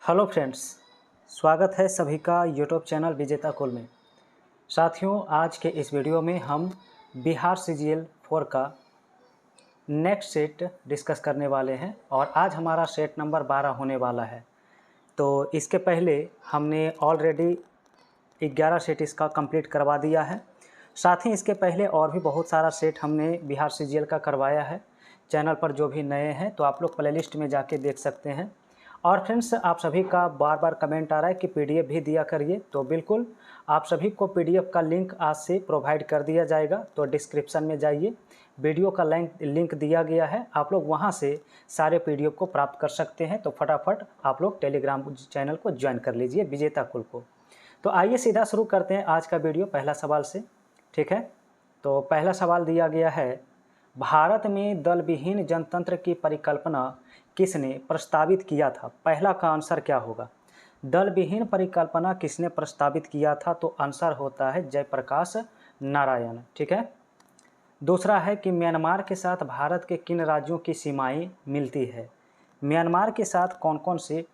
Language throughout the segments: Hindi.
हेलो फ्रेंड्स, स्वागत है सभी का यूट्यूब चैनल विजेता कुल में। साथियों, आज के इस वीडियो में हम बिहार सीजीएल 4 का नेक्स्ट सेट डिस्कस करने वाले हैं और आज हमारा सेट नंबर 12 होने वाला है। तो इसके पहले हमने ऑलरेडी 11 सेट इसका कंप्लीट करवा दिया है। साथ ही इसके पहले और भी बहुत सारा सेट हमने बिहार सीजीएल का करवाया है। चैनल पर जो भी नए हैं तो आप लोग प्लेलिस्ट में जाके देख सकते हैं। और फ्रेंड्स, आप सभी का बार बार कमेंट आ रहा है कि पीडीएफ भी दिया करिए, तो बिल्कुल आप सभी को पीडीएफ का लिंक आज से प्रोवाइड कर दिया जाएगा। तो डिस्क्रिप्शन में जाइए, वीडियो का लिंक दिया गया है, आप लोग वहां से सारे पीडीएफ को प्राप्त कर सकते हैं। तो फटाफट आप लोग टेलीग्राम चैनल को ज्वाइन कर लीजिए, विजेता कुल को। तो आइए सीधा शुरू करते हैं आज का वीडियो पहला सवाल से। ठीक है, तो पहला सवाल दिया गया है, भारत में दल विहीन जनतंत्र की परिकल्पना किसने प्रस्तावित किया था? पहला का आंसर क्या होगा? दल विहीन परिकल्पना किसने प्रस्तावित किया था? तो आंसर होता है जयप्रकाश नारायण। ठीक है। दूसरा है कि म्यांमार के साथ भारत के किन राज्यों की सीमाएं मिलती है? म्यांमार के साथ कौन कौन से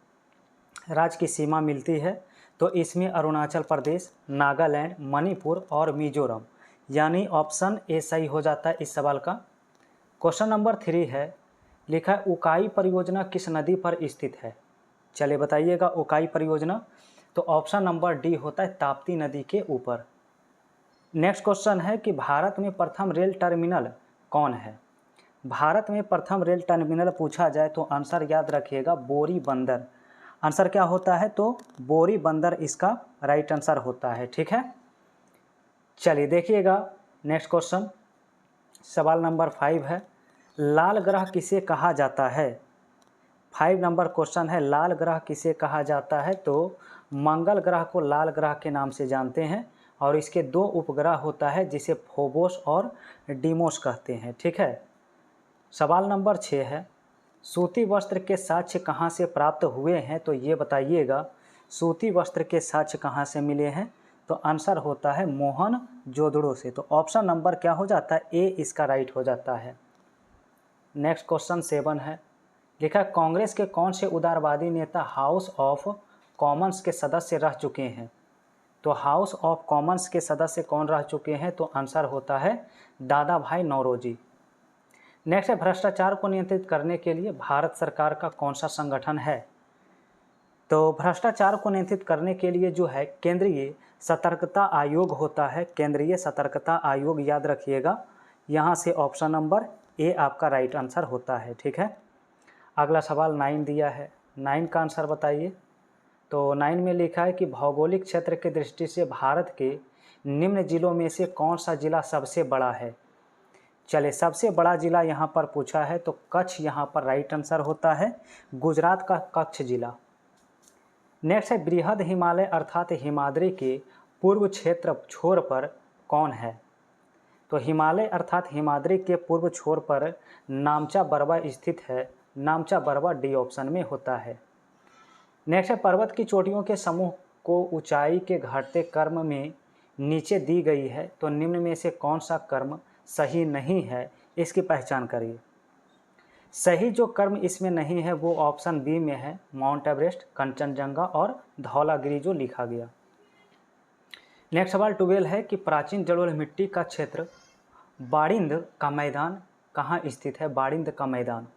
राज्य की सीमा मिलती है? तो इसमें अरुणाचल प्रदेश, नागालैंड, मणिपुर और मिजोरम, यानी ऑप्शन ए सही हो जाता है इस सवाल का। क्वेश्चन नंबर 3 है, लिखा है उकाई परियोजना किस नदी पर स्थित है? चलिए बताइएगा उकाई परियोजना। तो ऑप्शन नंबर डी होता है ताप्ती नदी के ऊपर। नेक्स्ट क्वेश्चन है कि भारत में प्रथम रेल टर्मिनल कौन है? भारत में प्रथम रेल टर्मिनल पूछा जाए तो आंसर याद रखिएगा बोरी बंदर। आंसर क्या होता है? तो बोरी बंदर इसका राइट आंसर होता है। ठीक है, चलिए देखिएगा नेक्स्ट क्वेश्चन। सवाल नंबर 5 है, लाल ग्रह किसे कहा जाता है? 5 नंबर क्वेश्चन है, लाल ग्रह किसे कहा जाता है? तो मंगल ग्रह को लाल ग्रह के नाम से जानते हैं और इसके 2 उपग्रह होता है जिसे फोबोस और डीमोस कहते हैं। ठीक है। सवाल नंबर 6 है, सूती वस्त्र के साक्ष्य कहाँ से प्राप्त हुए हैं? तो ये बताइएगा सूती वस्त्र के साक्ष्य कहाँ से मिले हैं? तो आंसर होता है मोहनजोदड़ो से। तो ऑप्शन नंबर क्या हो जाता है? ए इसका राइट हो जाता है। नेक्स्ट क्वेश्चन 7 है, लिखा कांग्रेस के कौन से उदारवादी नेता हाउस ऑफ कॉमन्स के सदस्य रह चुके हैं? तो हाउस ऑफ कॉमन्स के सदस्य कौन रह चुके हैं? तो आंसर होता है दादा भाई नौरोजी। नेक्स्ट है, भ्रष्टाचार को नियंत्रित करने के लिए भारत सरकार का कौन सा संगठन है? तो भ्रष्टाचार को नियंत्रित करने के लिए जो है केंद्रीय सतर्कता आयोग होता है। केंद्रीय सतर्कता आयोग याद रखिएगा। यहाँ से ऑप्शन नंबर ए आपका राइट आंसर होता है। ठीक है। अगला सवाल 9 दिया है, 9 का आंसर बताइए। तो 9 में लिखा है कि भौगोलिक क्षेत्र की दृष्टि से भारत के निम्न जिलों में से कौन सा जिला सबसे बड़ा है? चले, सबसे बड़ा जिला यहाँ पर पूछा है तो कच्छ यहाँ पर राइट आंसर होता है, गुजरात का कच्छ जिला। नेक्स्ट है, बृहद हिमालय अर्थात हिमाद्री के पूर्व क्षेत्र छोर पर कौन है? तो हिमालय अर्थात हिमाद्री के पूर्व छोर पर नामचा बरवा स्थित है। नामचा बरवा डी ऑप्शन में होता है। नेक्स्ट है, पर्वत की चोटियों के समूह को ऊंचाई के घटते क्रम में नीचे दी गई है, तो निम्न में से कौन सा क्रम सही नहीं है? इसकी पहचान करिए। सही जो क्रम इसमें नहीं है वो ऑप्शन बी में है, माउंट एवरेस्ट, कंचनजंगा और धौलागिरी जो लिखा गया। नेक्स्ट सवाल 12 है कि प्राचीन जलोढ़ मिट्टी का क्षेत्र बारिंद का मैदान कहाँ स्थित है? बारिंद का मैदान।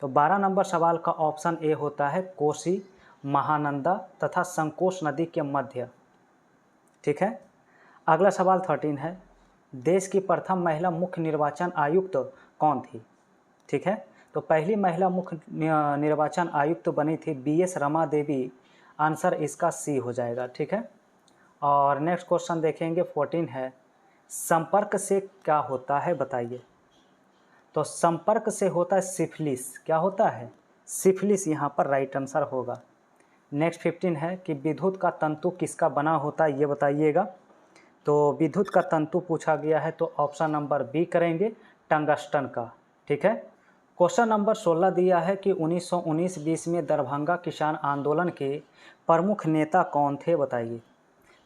तो 12 नंबर सवाल का ऑप्शन ए होता है कोसी, महानंदा तथा संकोश नदी के मध्य। ठीक है। अगला सवाल 13 है, देश की प्रथम महिला मुख्य निर्वाचन आयुक्त कौन थी? ठीक है। तो पहली महिला मुख्य निर्वाचन आयुक्त बनी थी बीएस रमा देवी। आंसर इसका सी हो जाएगा। ठीक है। और नेक्स्ट क्वेश्चन देखेंगे 14 है, संपर्क से क्या होता है बताइए? तो संपर्क से होता है सिफिलिस। क्या होता है? सिफिलिस यहाँ पर राइट आंसर होगा। नेक्स्ट 15 है कि विद्युत का तंतु किसका बना होता है? ये बताइएगा। तो विद्युत का तंतु पूछा गया है तो ऑप्शन नंबर बी करेंगे, टंगस्टन का। ठीक है। क्वेश्चन नंबर 16 दिया है कि 1919-20 में दरभंगा किसान आंदोलन के प्रमुख नेता कौन थे बताइए?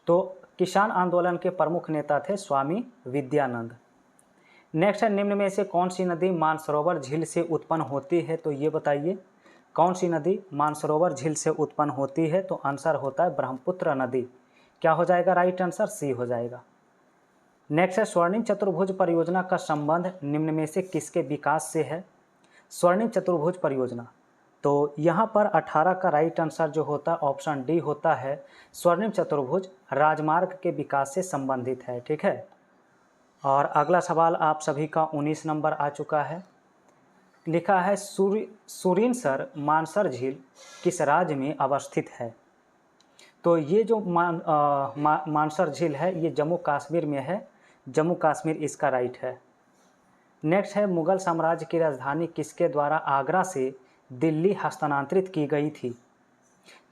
तो किसान आंदोलन के प्रमुख नेता थे स्वामी विद्यानंद। नेक्स्ट है, निम्न में से कौन सी नदी मानसरोवर झील से उत्पन्न होती है? तो ये बताइए। कौन सी नदी मानसरोवर झील से उत्पन्न होती है? तो आंसर होता है ब्रह्मपुत्र नदी। क्या हो जाएगा राइट आंसर? सी हो जाएगा। नेक्स्ट है स्वर्णिम चतुर्भुज परियोजना का संबंध निम्न में से किसके विकास से है? स्वर्णिम चतुर्भुज परियोजना, तो यहाँ पर 18 का राइट आंसर जो होता है ऑप्शन डी होता है। स्वर्णिम चतुर्भुज राजमार्ग के विकास से संबंधित है। ठीक है। और अगला सवाल आप सभी का 19 नंबर आ चुका है। लिखा है सुरिनसर मानसर झील किस राज्य में अवस्थित है? तो ये जो मानसर झील है ये जम्मू कश्मीर में है। जम्मू कश्मीर इसका राइट है। नेक्स्ट है मुगल साम्राज्य की राजधानी किसके द्वारा आगरा से दिल्ली हस्तांतरित की गई थी?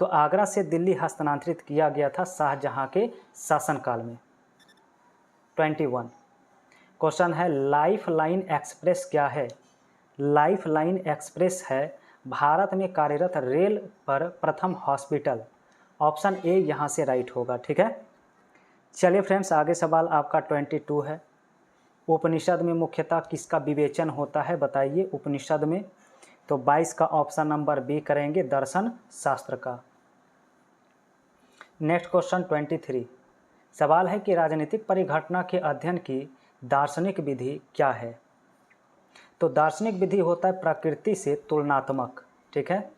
तो आगरा से दिल्ली हस्तांतरित किया गया था शाहजहां के शासनकाल में। 21 क्वेश्चन है लाइफ लाइन एक्सप्रेस क्या है? लाइफ लाइन एक्सप्रेस है भारत में कार्यरत रेल पर प्रथम हॉस्पिटल। ऑप्शन ए यहाँ से राइट होगा। ठीक है। चलिए फ्रेंड्स, आगे सवाल आपका 22 है। उपनिषद में मुख्यतः किसका विवेचन होता है बताइए उपनिषद में? तो 22 का ऑप्शन नंबर बी करेंगे, दर्शन शास्त्र का। नेक्स्ट क्वेश्चन 23 सवाल है कि राजनीतिक परिघटना के अध्ययन की दार्शनिक विधि क्या है? तो दार्शनिक विधि होता है प्रकृति से तुलनात्मक। ठीक है।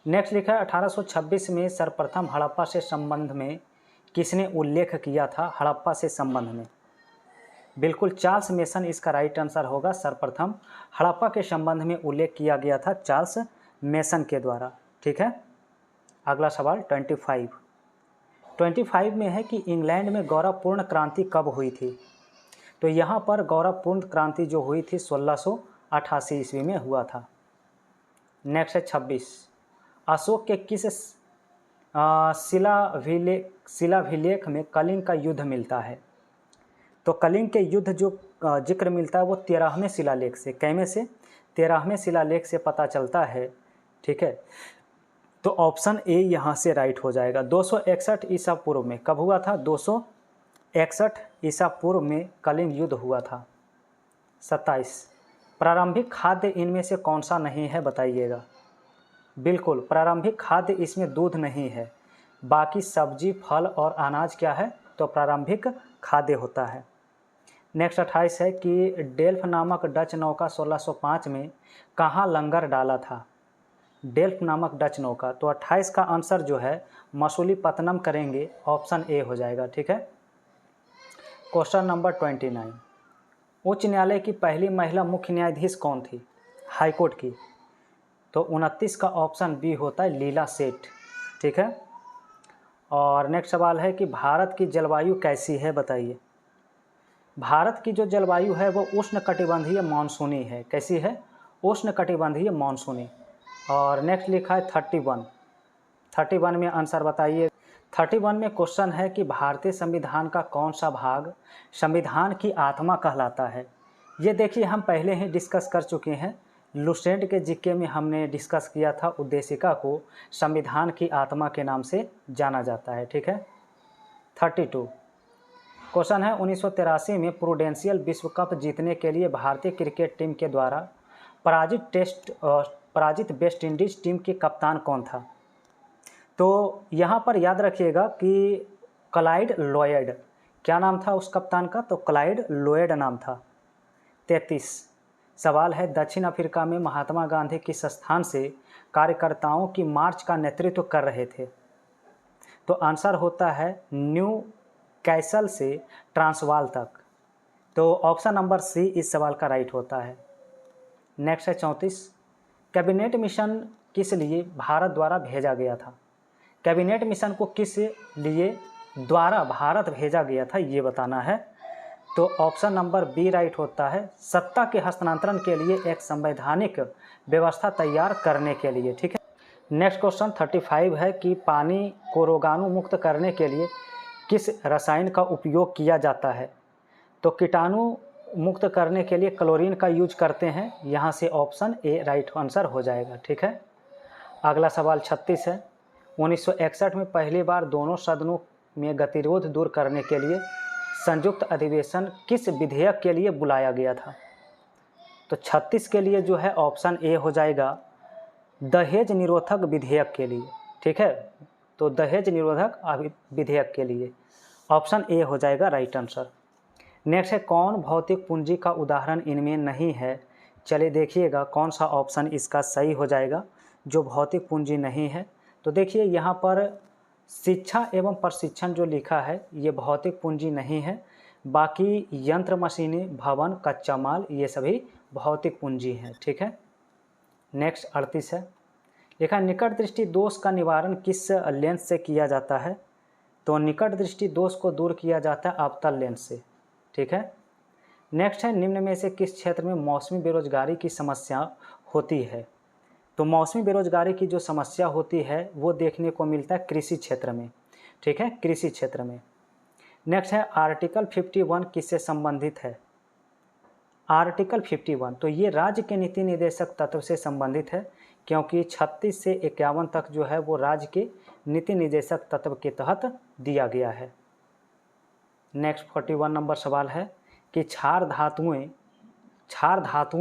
नेक्स्ट लिखा है 1826 में सर्वप्रथम हड़प्पा से संबंध में किसने उल्लेख किया था? हड़प्पा से संबंध में बिल्कुल चार्ल्स मेसन इसका राइट आंसर होगा। सर्वप्रथम हड़प्पा के संबंध में उल्लेख किया गया था चार्ल्स मेसन के द्वारा। ठीक है। अगला सवाल 25 में है कि इंग्लैंड में गौरवपूर्ण क्रांति कब हुई थी? तो यहाँ पर गौरवपूर्ण क्रांति जो हुई थी 1688 ईस्वी में हुआ था। नेक्स्ट है 26 अशोक के किस शिलाभिलेख में कलिंग का युद्ध मिलता है? तो कलिंग के युद्ध जो जिक्र मिलता है वो 13वें शिलालेख से। कैमे से? 13वें शिलालेख से पता चलता है। ठीक है। तो ऑप्शन ए यहाँ से राइट हो जाएगा। 261 ईसा पूर्व में कब हुआ था? 261 ईसा पूर्व में कलिंग युद्ध हुआ था। 27 प्रारंभिक खाद्य इनमें से कौन सा नहीं है बताइएगा? बिल्कुल प्रारंभिक खाद्य इसमें दूध नहीं है, बाकी सब्जी फल और अनाज क्या है? तो प्रारंभिक खाद्य होता है। नेक्स्ट 28 है कि डेल्फ नामक डच नौका 1605 में कहाँ लंगर डाला था? डेल्फ नामक डच नौका, तो 28 का आंसर जो है मसूलीपट्टनम करेंगे, ऑप्शन ए हो जाएगा। ठीक है। क्वेश्चन नंबर 29 उच्च न्यायालय की पहली महिला मुख्य न्यायाधीश कौन थी? हाईकोर्ट की। तो 29 का ऑप्शन बी होता है लीला सेठ। ठीक है। और नेक्स्ट सवाल है कि भारत की जलवायु कैसी है बताइए? भारत की जो जलवायु है वो उष्णकटिबंधीय मानसूनी है। कैसी है? उष्णकटिबंधीय मानसूनी। और नेक्स्ट लिखा है 31 में आंसर बताइए। 31 में क्वेश्चन है कि भारतीय संविधान का कौन सा भाग संविधान की आत्मा कहलाता है? ये देखिए हम पहले ही डिस्कस कर चुके हैं। लुसेंट के जीके में हमने डिस्कस किया था उद्देशिका को संविधान की आत्मा के नाम से जाना जाता है। ठीक है। 32 क्वेश्चन है 1983 में प्रूडेंशियल विश्व कप जीतने के लिए भारतीय क्रिकेट टीम के द्वारा पराजित वेस्ट इंडीज टीम के कप्तान कौन था? तो यहाँ पर याद रखिएगा कि क्लाइड लॉयड, क्या नाम था उस कप्तान का? तो क्लाइड लॉयड नाम था। 33 सवाल है दक्षिण अफ्रीका में महात्मा गांधी किस स्थान से कार्यकर्ताओं की मार्च का नेतृत्व कर रहे थे? तो आंसर होता है न्यू कैसल से ट्रांसवाल तक। तो ऑप्शन नंबर सी इस सवाल का राइट होता है। नेक्स्ट है 34 कैबिनेट मिशन किस लिए भारत द्वारा भेजा गया था? कैबिनेट मिशन को किस लिए द्वारा भारत भेजा गया था ये बताना है। तो ऑप्शन नंबर बी राइट होता है सत्ता के हस्तांतरण के लिए एक संवैधानिक व्यवस्था तैयार करने के लिए। ठीक है। नेक्स्ट क्वेश्चन 35 है कि पानी को रोगाणु मुक्त करने के लिए किस रसायन का उपयोग किया जाता है? तो कीटाणु मुक्त करने के लिए क्लोरीन का यूज करते हैं। यहाँ से ऑप्शन ए राइट आंसर हो जाएगा। ठीक है। अगला सवाल 36 है 1961 में पहली बार दोनों सदनों में गतिरोध दूर करने के लिए संयुक्त अधिवेशन किस विधेयक के लिए बुलाया गया था? तो 36 के लिए जो है ऑप्शन ए हो जाएगा दहेज निरोधक विधेयक के लिए, ठीक है, तो दहेज निरोधक विधेयक के लिए ऑप्शन ए हो जाएगा राइट आंसर। नेक्स्ट है कौन भौतिक पूंजी का उदाहरण इनमें नहीं है। चलिए देखिएगा कौन सा ऑप्शन इसका सही हो जाएगा जो भौतिक पूंजी नहीं है। तो देखिए यहाँ पर शिक्षा एवं प्रशिक्षण जो लिखा है ये भौतिक पूंजी नहीं है, बाकी यंत्र मशीनें, भवन, कच्चा माल ये सभी भौतिक पूंजी हैं, ठीक है। नेक्स्ट 38 है, लिखा निकट दृष्टि दोष का निवारण किस लेंस से किया जाता है। तो निकट दृष्टि दोष को दूर किया जाता है अवतल लेंस से, ठीक है। नेक्स्ट है निम्न में से किस क्षेत्र में मौसमी बेरोजगारी की समस्या होती है। तो मौसमी बेरोजगारी की जो समस्या होती है वो देखने को मिलता है कृषि क्षेत्र में, ठीक है, कृषि क्षेत्र में। नेक्स्ट है आर्टिकल 51 किससे संबंधित है। आर्टिकल 51 तो ये राज्य के नीति निर्देशक तत्व से संबंधित है, क्योंकि 36 से 51 तक जो है वो राज्य के नीति निर्देशक तत्व के तहत दिया गया है। नेक्स्ट 41 नंबर सवाल है कि क्षार धातुओं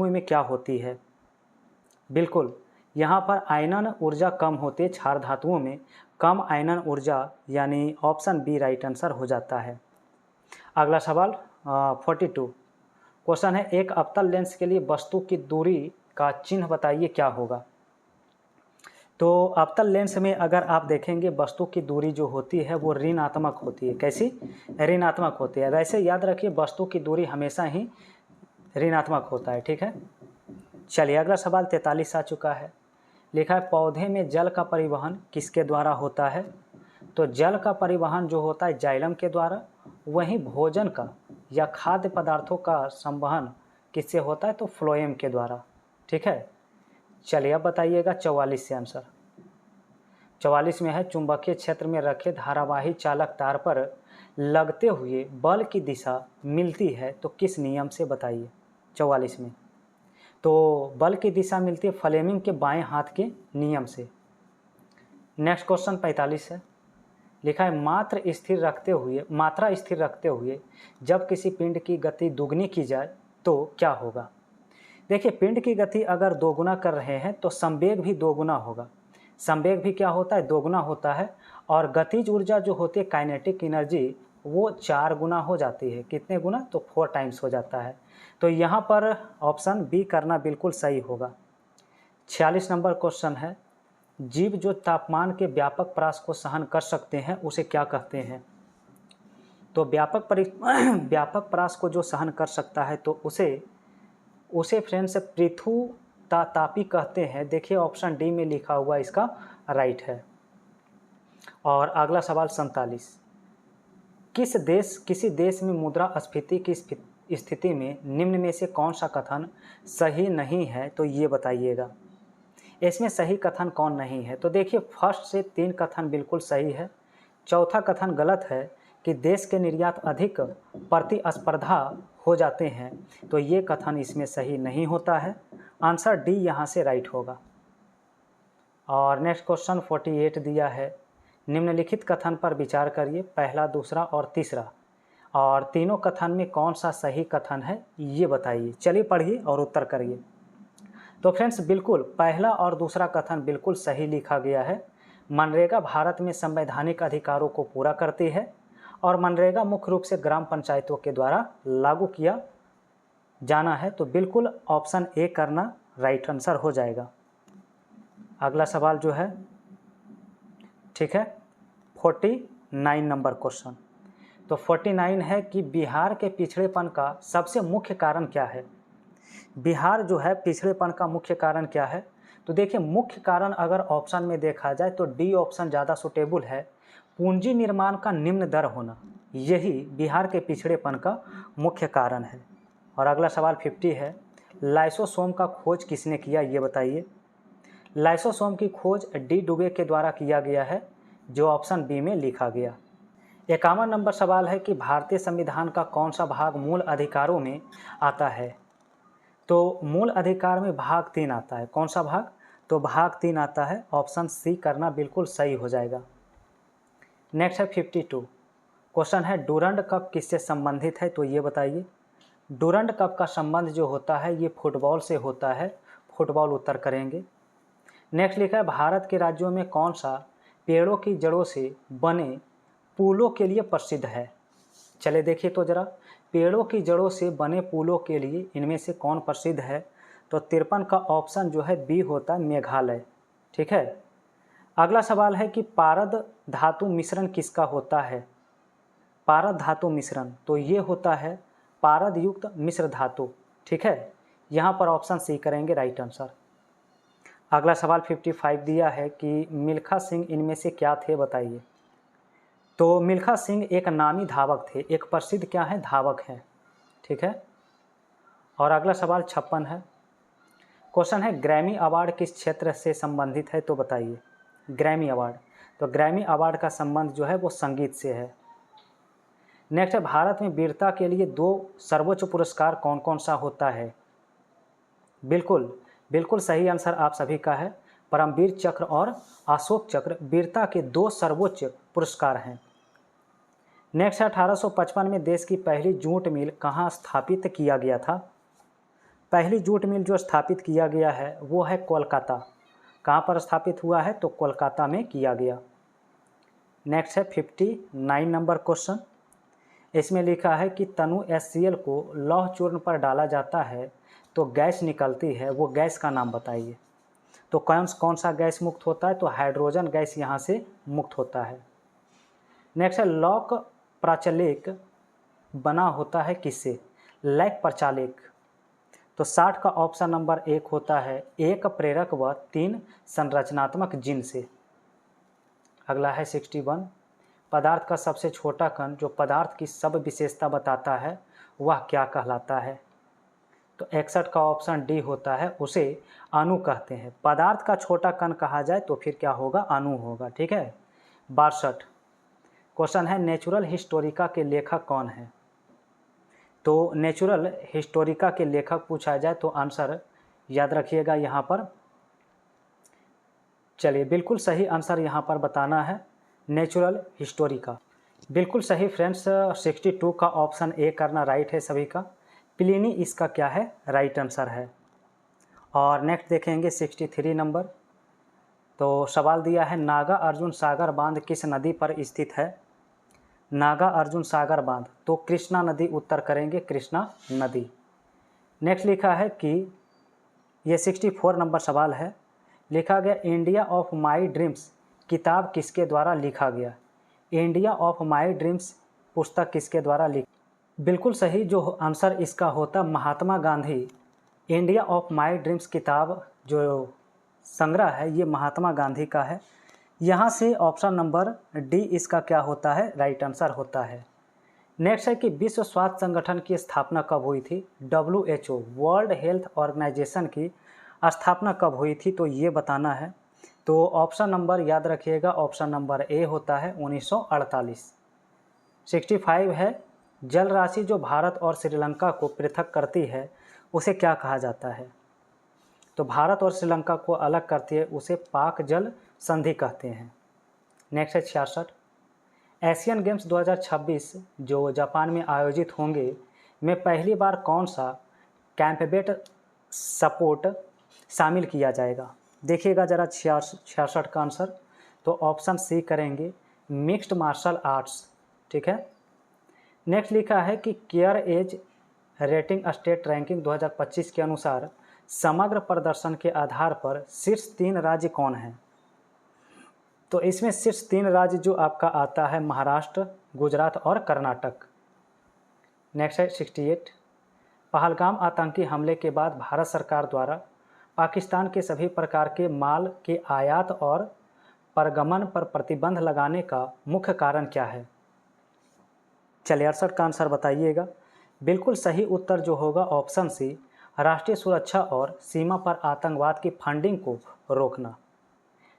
में क्या होती है। बिल्कुल यहाँ पर आयनन ऊर्जा कम होती है, क्षार धातुओं में कम आयनन ऊर्जा, यानी ऑप्शन बी राइट आंसर हो जाता है। अगला सवाल 42 क्वेश्चन है एक अवतल लेंस के लिए वस्तु की दूरी का चिन्ह बताइए क्या होगा। तो अवतल लेंस में अगर आप देखेंगे वस्तु की दूरी जो होती है वो ऋणात्मक होती है। कैसी? ऋणात्मक होती है। वैसे याद रखिए वस्तु की दूरी हमेशा ही ऋणात्मक होता है, ठीक है। चलिए अगला सवाल 43 आ चुका है। लिखा है पौधे में जल का परिवहन किसके द्वारा होता है। तो जल का परिवहन जो होता है जाइलम के द्वारा, वहीं भोजन का या खाद्य पदार्थों का संवहन किससे होता है, तो फ्लोएम के द्वारा, ठीक है। चलिए अब बताइएगा 44 से आंसर। 44 में है चुंबकीय क्षेत्र में रखे धारावाही चालक तार पर लगते हुए बल की दिशा मिलती है तो किस नियम से बताइए। 44 में तो बल की दिशा मिलती है फ्लेमिंग के बाएं हाथ के नियम से। नेक्स्ट क्वेश्चन 45 है। लिखा है मात्रा स्थिर रखते हुए जब किसी पिंड की गति दुगनी की जाए तो क्या होगा। देखिए पिंड की गति अगर दोगुना कर रहे हैं तो संवेग भी दोगुना होगा। संवेग भी क्या होता है, दोगुना होता है। और गतिज ऊर्जा जो होती है काइनेटिक एनर्जी वो 4 गुना हो जाती है। कितने गुना, तो 4 टाइम्स हो जाता है। तो यहाँ पर ऑप्शन बी करना बिल्कुल सही होगा। 46 नंबर क्वेश्चन है जीव जो तापमान के व्यापक परास को सहन कर सकते हैं उसे क्या कहते हैं। तो व्यापक परास को जो सहन कर सकता है तो उसे फ्रेंड्स पृथु तापी कहते हैं। देखिए ऑप्शन डी में लिखा हुआ इसका राइट है। और अगला सवाल 47 किसी देश में मुद्रास्फीति की स्थिति में निम्न में से कौन सा कथन सही नहीं है, तो ये बताइएगा। इसमें सही कथन कौन नहीं है। तो देखिए फर्स्ट से 3 कथन बिल्कुल सही है। चौथा कथन गलत है कि देश के निर्यात अधिक प्रतिस्पर्धा हो जाते हैं, तो ये कथन इसमें सही नहीं होता है। आंसर डी यहाँ से राइट होगा। और नेक्स्ट क्वेश्चन 48 दिया है निम्नलिखित कथन पर विचार करिए, पहला, दूसरा और तीसरा, और तीनों कथन में कौन सा सही कथन है ये बताइए। चलिए पढ़िए और उत्तर करिए। तो फ्रेंड्स बिल्कुल पहला और दूसरा कथन बिल्कुल सही लिखा गया है। मनरेगा भारत में संवैधानिक अधिकारों को पूरा करती है और मनरेगा मुख्य रूप से ग्राम पंचायतों के द्वारा लागू किया जाना है। तो बिल्कुल ऑप्शन ए करना राइट आंसर हो जाएगा। अगला सवाल जो है, ठीक है, 49 नंबर क्वेश्चन। तो 49 है कि बिहार के पिछड़ेपन का सबसे मुख्य कारण क्या है। बिहार जो है पिछड़ेपन का मुख्य कारण क्या है। तो देखिए मुख्य कारण अगर ऑप्शन में देखा जाए तो डी ऑप्शन ज़्यादा सुटेबल है। पूंजी निर्माण का निम्न दर होना, यही बिहार के पिछड़ेपन का मुख्य कारण है। और अगला सवाल 50 है लाइसोसोम का खोज किसने किया ये बताइए। लाइसोसोम की खोज डी डुबे के द्वारा किया गया है, जो ऑप्शन बी में लिखा गया। 51 नंबर सवाल है कि भारतीय संविधान का कौन सा भाग मूल अधिकारों में आता है। तो मूल अधिकार में भाग 3 आता है। कौन सा भाग, तो भाग 3 आता है। ऑप्शन सी करना बिल्कुल सही हो जाएगा। नेक्स्ट है 52 क्वेश्चन है डूरंड कप किससे संबंधित है, तो ये बताइए। डूरंड कप का संबंध जो होता है ये फुटबॉल से होता है। फुटबॉल उत्तर करेंगे। नेक्स्ट लिखा है भारत के राज्यों में कौन सा पेड़ों की जड़ों से बने पुलों के लिए प्रसिद्ध है। चले देखिए तो ज़रा, पेड़ों की जड़ों से बने पुलों के लिए इनमें से कौन प्रसिद्ध है। तो 53 का ऑप्शन जो है बी होता है, मेघालय। ठीक है। अगला सवाल है कि पारद धातु मिश्रण किसका होता है। पारद धातु मिश्रण, तो ये होता है पारद युक्त मिश्र धातु। ठीक है, यहाँ पर ऑप्शन सी करेंगे राइट आंसर। अगला सवाल 55 दिया है कि मिल्खा सिंह इनमें से क्या थे, बताइए। तो मिल्खा सिंह एक नामी धावक थे, एक प्रसिद्ध क्या है, धावक है। ठीक है। और अगला सवाल 56 है। क्वेश्चन है ग्रैमी अवार्ड किस क्षेत्र से संबंधित है, तो बताइए। ग्रैमी अवार्ड, तो ग्रैमी अवार्ड का संबंध जो है वो संगीत से है। नेक्स्ट है भारत में वीरता के लिए 2 सर्वोच्च पुरस्कार कौन कौन सा होता है। बिल्कुल बिल्कुल सही आंसर आप सभी का है, परमवीर चक्र और अशोक चक्र वीरता के 2 सर्वोच्च पुरस्कार हैं। नेक्स्ट है 1855 में देश की पहली जूट मिल कहाँ स्थापित किया गया था। पहली जूट मिल जो स्थापित किया गया है वो है कोलकाता। कहाँ पर स्थापित हुआ है, तो कोलकाता में किया गया। नेक्स्ट है 59 नंबर क्वेश्चन। इसमें लिखा है कि तनु HCl को लौह चूर्ण पर डाला जाता है तो गैस निकलती है, वो गैस का नाम बताइए। तो कौन सा गैस मुक्त होता है, तो हाइड्रोजन गैस यहाँ से मुक्त होता है। नेक्स्ट है लौक प्राचलिक बना होता है किससे, लैक प्रचालक। तो 60 का ऑप्शन नंबर 1 होता है 1 प्रेरक व 3 संरचनात्मक जीन से। अगला है 61, पदार्थ का सबसे छोटा कण जो पदार्थ की सब विशेषता बताता है वह क्या कहलाता है। तो 61 का ऑप्शन डी होता है, उसे अणु कहते हैं। पदार्थ का छोटा कण कहा जाए तो फिर क्या होगा, अणु होगा। ठीक है। 62 क्वेश्चन है नेचुरल हिस्टोरिका के लेखक कौन है। तो नेचुरल हिस्टोरिका के लेखक पूछा जाए तो आंसर याद रखिएगा यहाँ पर। चलिए बिल्कुल सही आंसर यहाँ पर बताना है, नेचुरल हिस्टोरिका। बिल्कुल सही फ्रेंड्स, 62 का ऑप्शन ए करना राइट है सभी का। प्लिनी इसका क्या है, राइट आंसर है। और नेक्स्ट देखेंगे 63 नंबर। तो सवाल दिया है नागा अर्जुन सागर बांध किस नदी पर स्थित है। नागा अर्जुन सागर बांध, तो कृष्णा नदी उत्तर करेंगे, कृष्णा नदी। नेक्स्ट लिखा है कि ये 64 नंबर सवाल है। लिखा गया इंडिया ऑफ माई ड्रीम्स किताब किसके द्वारा लिखा गया। इंडिया ऑफ माई ड्रीम्स पुस्तक किसके द्वारा बिल्कुल सही जो आंसर इसका होता Mahatma Gandhi. India of my dreams किताब जो संग्रह है ये महात्मा गांधी का है। यहाँ से ऑप्शन नंबर डी इसका क्या होता है, राइट आंसर होता है। नेक्स्ट है कि विश्व स्वास्थ्य संगठन की स्थापना कब हुई थी। WHO वर्ल्ड हेल्थ ऑर्गेनाइजेशन की स्थापना कब हुई थी, तो ये बताना है। तो ऑप्शन नंबर याद रखिएगा, ऑप्शन नंबर ए होता है 1948। 65 है जल राशि जो भारत और श्रीलंका को पृथक करती है उसे क्या कहा जाता है। तो भारत और श्रीलंका को अलग करती है उसे पाक जल संधि कहते हैं। नेक्स्ट है 66, एशियन गेम्स 2026 जो जापान में आयोजित होंगे में पहली बार कौन सा कैंपबेट सपोर्ट शामिल किया जाएगा। देखिएगा ज़रा 66 का आंसर, तो ऑप्शन सी करेंगे मिक्स्ड मार्शल आर्ट्स। ठीक है। नेक्स्ट लिखा है कि care edge rating state ranking 2025 के अनुसार समग्र प्रदर्शन के आधार पर शीर्ष 3 राज्य कौन हैं। तो इसमें शीर्ष 3 राज्य जो आपका आता है महाराष्ट्र, गुजरात और कर्नाटक। नेक्स्ट है 68, पहलगाम आतंकी हमले के बाद भारत सरकार द्वारा पाकिस्तान के सभी प्रकार के माल के आयात और परगमन पर प्रतिबंध लगाने का मुख्य कारण क्या है। चलिए 68 का आंसर बताइएगा। बिल्कुल सही उत्तर जो होगा ऑप्शन सी, राष्ट्रीय सुरक्षा और सीमा पर आतंकवाद की फंडिंग को रोकना।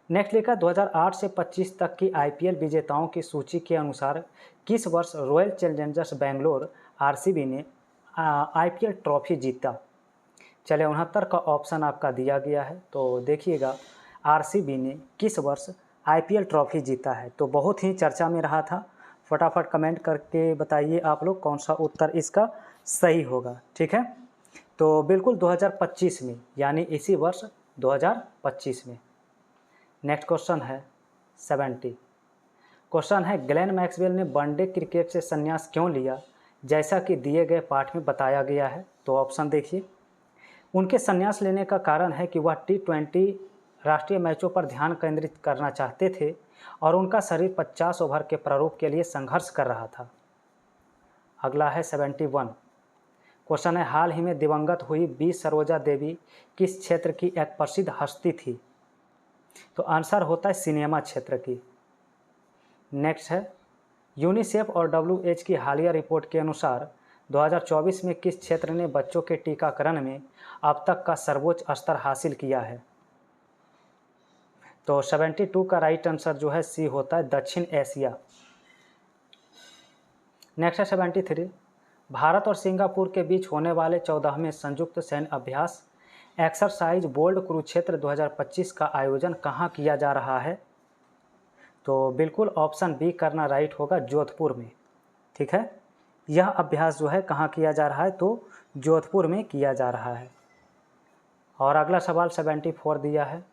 नेक्स्ट लिखा 2008 से 25 तक की IPL विजेताओं की सूची के अनुसार किस वर्ष रॉयल चैलेंजर्स बेंगलोर RCB ने IPL ट्रॉफी जीता। चले 69 का ऑप्शन आपका दिया गया है, तो देखिएगा RCB ने किस वर्ष IPL ट्रॉफी जीता है। तो बहुत ही चर्चा में रहा था, फटाफट कमेंट करके बताइए आप लोग कौन सा उत्तर इसका सही होगा। ठीक है। तो बिल्कुल 2025 में, यानी इसी वर्ष 2025 में। नेक्स्ट क्वेश्चन है 70। क्वेश्चन है ग्लेन मैक्सवेल ने वनडे क्रिकेट से संन्यास क्यों लिया, जैसा कि दिए गए पाठ में बताया गया है। तो ऑप्शन देखिए। उनके संन्यास लेने का कारण है कि वह T20 राष्ट्रीय मैचों पर ध्यान केंद्रित करना चाहते थे और उनका शरीर 50 ओवर के प्रारूप के लिए संघर्ष कर रहा था। अगला है 71। क्वेश्चन है हाल ही में दिवंगत हुई बी सरोजा देवी किस क्षेत्र की एक प्रसिद्ध हस्ती थी। तो आंसर होता है सिनेमा क्षेत्र की। नेक्स्ट है यूनिसेफ और WHO की हालिया रिपोर्ट के अनुसार 2024 में किस क्षेत्र ने बच्चों के टीकाकरण में अब तक का सर्वोच्च स्तर हासिल किया है। तो 72 का राइट आंसर जो है सी होता है दक्षिण एशिया। नेक्स्ट है 73। भारत और सिंगापुर के बीच होने वाले 14वें संयुक्त सैन्य अभ्यास एक्सरसाइज बोल्ड कुरुक्षेत्र 2025 का आयोजन कहाँ किया जा रहा है। तो बिल्कुल ऑप्शन बी करना राइट होगा, जोधपुर में। ठीक है, यह अभ्यास जो है कहाँ किया जा रहा है, तो जोधपुर में किया जा रहा है। और अगला सवाल 74 दिया है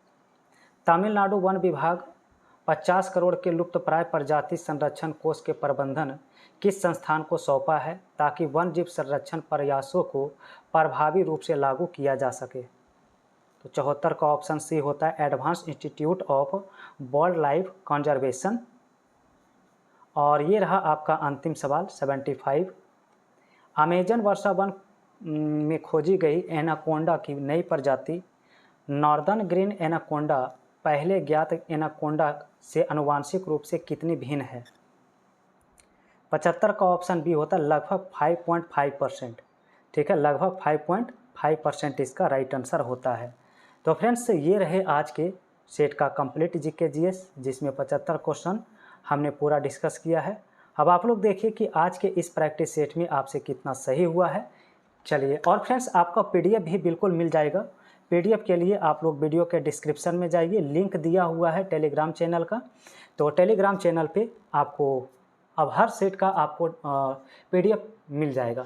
तमिलनाडु वन विभाग 50 करोड़ के लुप्तप्राय प्रजाति संरक्षण कोष के प्रबंधन किस संस्थान को सौंपा है ताकि वन जीव संरक्षण प्रयासों को प्रभावी रूप से लागू किया जा सके। तो 74 का ऑप्शन सी होता है advance institute of wild life conservation. और ये रहा आपका अंतिम सवाल 75। अमेजन वर्षा वन में खोजी गई एनाकोंडा की नई प्रजाति नॉर्दर्न ग्रीन एनाकोंडा पहले ज्ञात एनाकोंडा से आनुवांशिक रूप से कितनी भिन्न है। 75 का ऑप्शन बी होता है लगभग 5.5%। ठीक है, लगभग 5.5% इसका राइट आंसर होता है। तो फ्रेंड्स ये रहे आज के सेट का कंप्लीट जीके जीएस, जिसमें 75 क्वेश्चन हमने पूरा डिस्कस किया है। अब आप लोग देखिए कि आज के इस प्रैक्टिस सेट में आपसे कितना सही हुआ है। चलिए, और फ्रेंड्स आपका PDF भी बिल्कुल मिल जाएगा। PDF के लिए आप लोग वीडियो के डिस्क्रिप्शन में जाइए, लिंक दिया हुआ है टेलीग्राम चैनल का। तो टेलीग्राम चैनल पे आपको अब हर सेट का आपको PDF मिल जाएगा।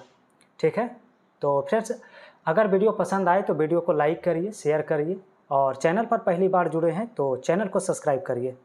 ठीक है, तो फ्रेंड्स अगर वीडियो पसंद आए तो वीडियो को लाइक करिए, शेयर करिए, और चैनल पर पहली बार जुड़े हैं तो चैनल को सब्सक्राइब करिए।